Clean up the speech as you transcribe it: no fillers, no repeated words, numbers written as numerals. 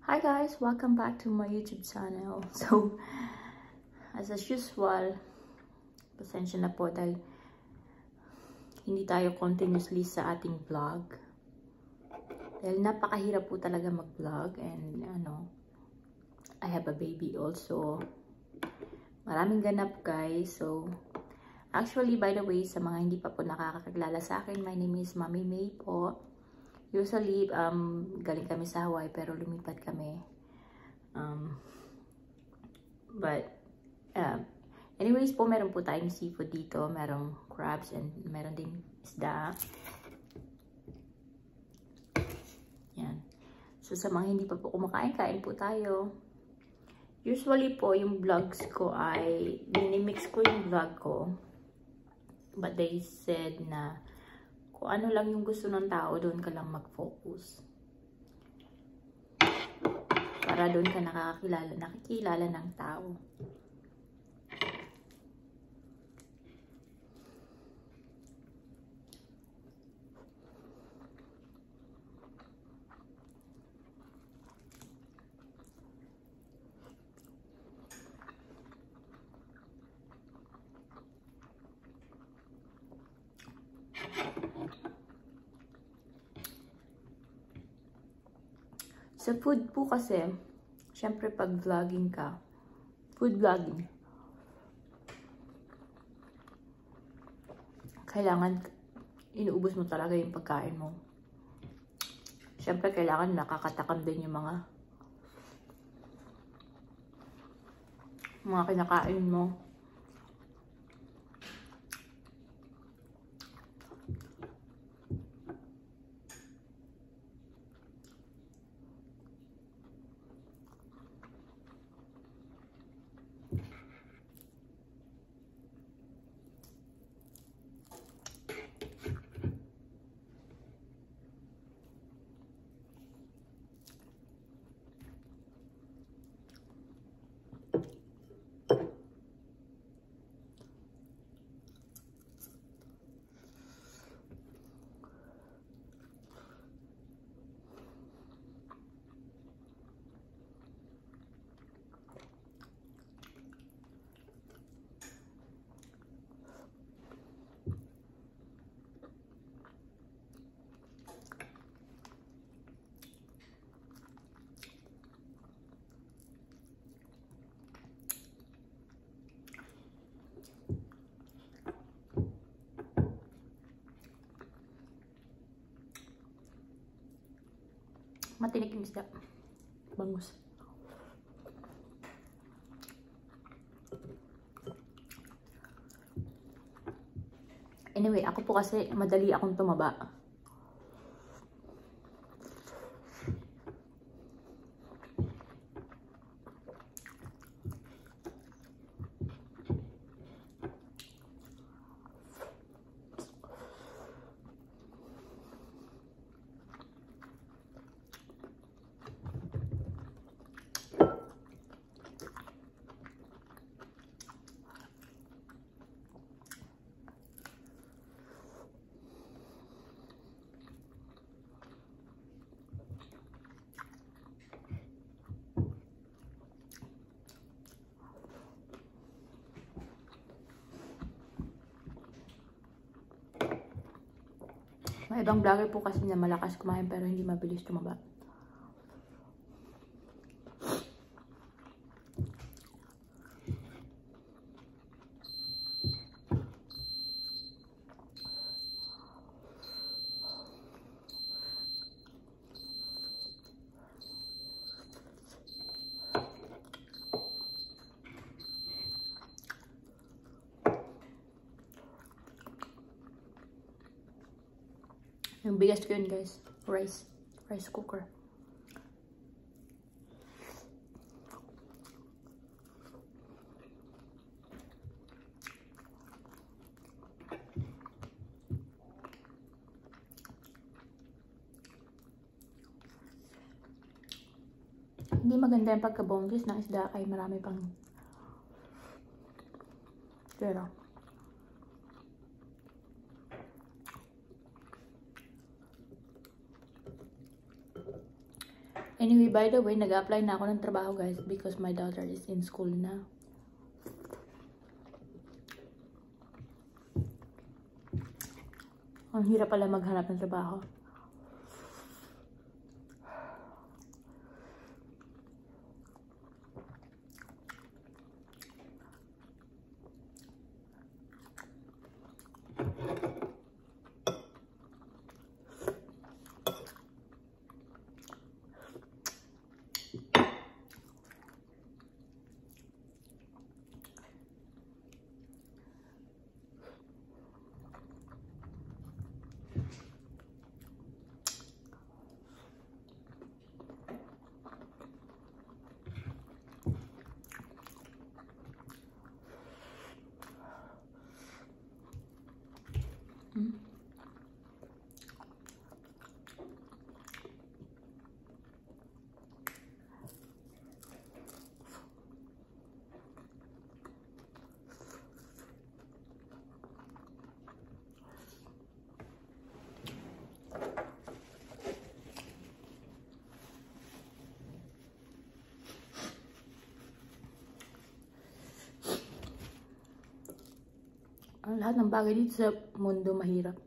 Hi guys, welcome back to my YouTube channel. So, as usual, pasensya na po dahil hindi tayo continuously sa ating vlog. Dahil napakahirap po talaga mag-vlog and I have a baby also. Maraming ganap guys. So, actually by the way, sa mga hindi pa po nakakakilala sa akin, my name is Mami May po. Usually, galing kami sa Hawaii pero lumipat kami. Anyways po, meron po tayong seafood dito. Merong crabs and meron din isda. Yan. So, sa mga hindi pa po kumakain, kain po tayo. Usually po, yung vlogs ko ay, minimix ko yung vlog ko. But they said na, kung ano lang yung gusto ng tao, doon ka lang mag-focus. Para doon ka nakikilala ng tao. Sa food po kasi, syempre pag vlogging ka, food vlogging, kailangan inuubos mo talaga yung pagkain mo. Syempre kailangan nakakatakam din yung mga kinakain mo. Matinik yung isda. Bangus. Anyway, ako po kasi madali akong tumaba. May ibang vlogger po kasi na malakas kumain pero hindi mabilis tumaba. Yung bigas ko yun guys, rice cooker. Hindi maganda yung pagka-boneless ng isda kay marami pang pero Anyway, by the way, nag-apply na ako ng trabaho, guys, because my daughter is in school na. Ang hirap pala maghanap ng trabaho. Ang lahat ng bagay dito sa mundo mahirap.